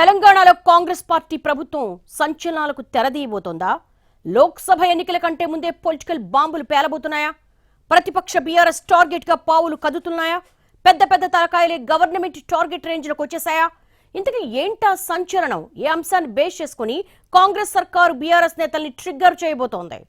తెలంగాణలో కాంగ్రెస్ పార్టీ ప్రభుత్వం సంచలనాలకు తెరదీయబోతోందా? లోక్సభ ఎన్నికల కంటే ముందే పొలిటికల్ బాంబులు పేలబోతున్నాయా? ప్రతిపక్ష బీఆర్ఎస్ టార్గెట్ గా పావులు కదుతున్నాయా? పెద్ద పెద్ద తలకాయలే గవర్నమెంట్ టార్గెట్ రేంజ్లకు వచ్చేసాయా? ఇంతకీ ఏంటా సంచలనం? ఏ అంశాన్ని బేస్ చేసుకుని కాంగ్రెస్ సర్కారు బీఆర్ఎస్ నేతల్ని ట్రిగ్గర్ చేయబోతోంది?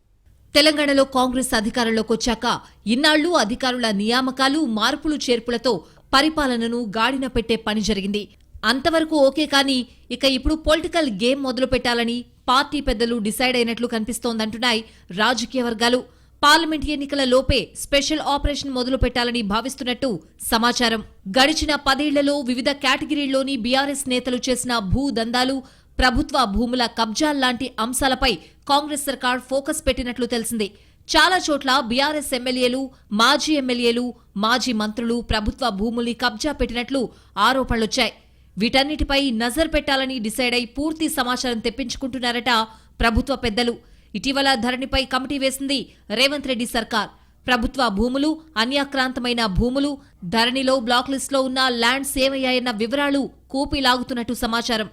తెలంగాణలో కాంగ్రెస్ అధికారంలోకి వచ్చాక ఇన్నాళ్లు అధికారుల నియామకాలు, మార్పులు చేర్పులతో పరిపాలనను గాడిన పెట్టే పని జరిగింది. అంతవరకు ఓకే, కానీ ఇక ఇప్పుడు పొలిటికల్ గేమ్ మొదలు పెట్టాలని పార్టీ పెద్దలు డిసైడ్ అయినట్లు కనిపిస్తోందంటున్నాయి రాజకీయ వర్గాలు. పార్లమెంట్ ఎన్నికల లోపే స్పెషల్ ఆపరేషన్ మొదలు పెట్టాలని భావిస్తున్నట్టు సమాచారం. గడిచిన 10 ఏళ్లలో వివిధ కేటగిరీల్లోని బీఆర్ఎస్ నేతలు చేసిన భూదందాలు, ప్రభుత్వ భూముల కబ్జాల్లాంటి అంశాలపై కాంగ్రెస్ సర్కార్ ఫోకస్ పెట్టినట్లు తెలిసింది. చాలా చోట్ల బీఆర్ఎస్ ఎమ్మెల్యేలు, మాజీ ఎమ్మెల్యేలు, మాజీ మంత్రులు ప్రభుత్వ భూముల్ని కబ్జా పెట్టినట్లు ఆరోపణలొచ్చాయి. వీటన్నిటిపై నజర్ పెట్టాలని డిసైడ్ అయి పూర్తి సమాచారం తెప్పించుకుంటున్నారట ప్రభుత్వ పెద్దలు. ఇటీవల ధరణిపై కమిటీ వేసింది రేవంత్ రెడ్డి సర్కార్. ప్రభుత్వ భూములు, అన్యాక్రాంతమైన భూములు, ధరణిలో బ్లాక్ లిస్టులో ఉన్న ల్యాండ్స్ ఏమయ్యాయన్న వివరాలు కూపిలాగుతున్నట్టు సమాచారం.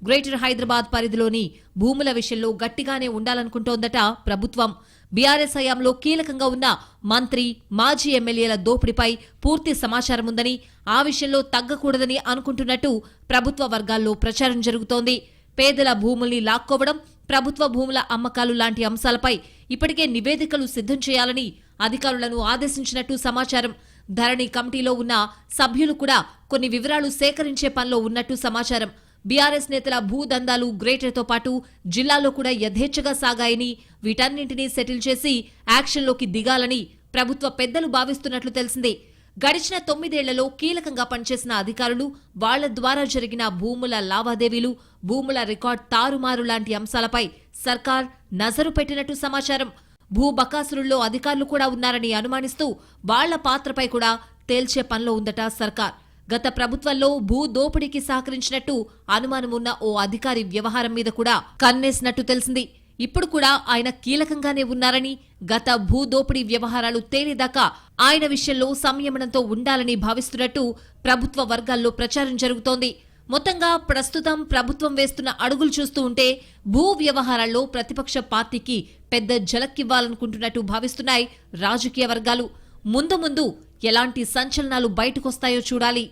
గ్రేటర్ హైదరాబాద్ పరిధిలోని భూముల విషయంలో గట్టిగానే ఉండాలనుకుంటోందట ప్రభుత్వం. బీఆర్ఎస్ హయాంలో కీలకంగా ఉన్న మంత్రి, మాజీ ఎమ్మెల్యేల దోపిడీపై పూర్తి సమాచారం ఉందని, ఆ విషయంలో తగ్గకూడదని అనుకుంటున్నట్టు ప్రభుత్వ వర్గాల్లో ప్రచారం జరుగుతోంది. పేదల భూముల్ని లాక్కోవడం, ప్రభుత్వ భూముల అమ్మకాలు లాంటి అంశాలపై ఇప్పటికే నివేదికలు సిద్ధం చేయాలని అధికారులను ఆదేశించినట్టు సమాచారం. ధరణి కమిటీలో ఉన్న సభ్యులు కూడా కొన్ని వివరాలు సేకరించే పనిలో ఉన్నట్టు సమాచారం. బీఆర్ఎస్ నేతల భూదందాలు గ్రేటర్తో పాటు జిల్లాలో కూడా యథేచ్ఛగా సాగాయని, వీటన్నింటినీ సెటిల్ చేసి యాక్షన్లోకి దిగాలని ప్రభుత్వ పెద్దలు భావిస్తున్నట్లు తెలిసింది. గడిచిన 9 ఏళ్లలో కీలకంగా పనిచేసిన అధికారులు, వాళ్ల ద్వారా జరిగిన భూముల లావాదేవీలు, భూముల రికార్డ్ తారుమారు లాంటి అంశాలపై సర్కార్ నజరు పెట్టినట్టు సమాచారం. భూ బకాసురుల్లో అధికారులు కూడా ఉన్నారని అనుమానిస్తూ వాళ్ల పాత్రపై కూడా తేల్చే పనిలో ఉందట సర్కార్. గత ప్రభుత్వంలో భూ దోపిడీకి సహకరించినట్టు అనుమానమున్న ఓ అధికారి వ్యవహారం మీద కూడా కన్నేసినట్టు తెలిసింది. ఇప్పుడు కూడా ఆయన కీలకంగానే ఉన్నారని, గత భూ దోపిడీ వ్యవహారాలు తేలేదాకా ఆయన విషయంలో సంయమనంతో ఉండాలని భావిస్తున్నట్టు ప్రభుత్వ వర్గాల్లో ప్రచారం జరుగుతోంది. మొత్తంగా ప్రస్తుతం ప్రభుత్వం వేస్తున్న అడుగులు చూస్తూ ఉంటే భూ వ్యవహారాల్లో ప్రతిపక్ష పార్టీకి పెద్ద ఝలక్కివ్వాలనుకుంటున్నట్టు భావిస్తున్నాయి రాజకీయ వర్గాలు. ముందు ముందు ఎలాంటి సంచలనాలు బయటకొస్తాయో చూడాలి.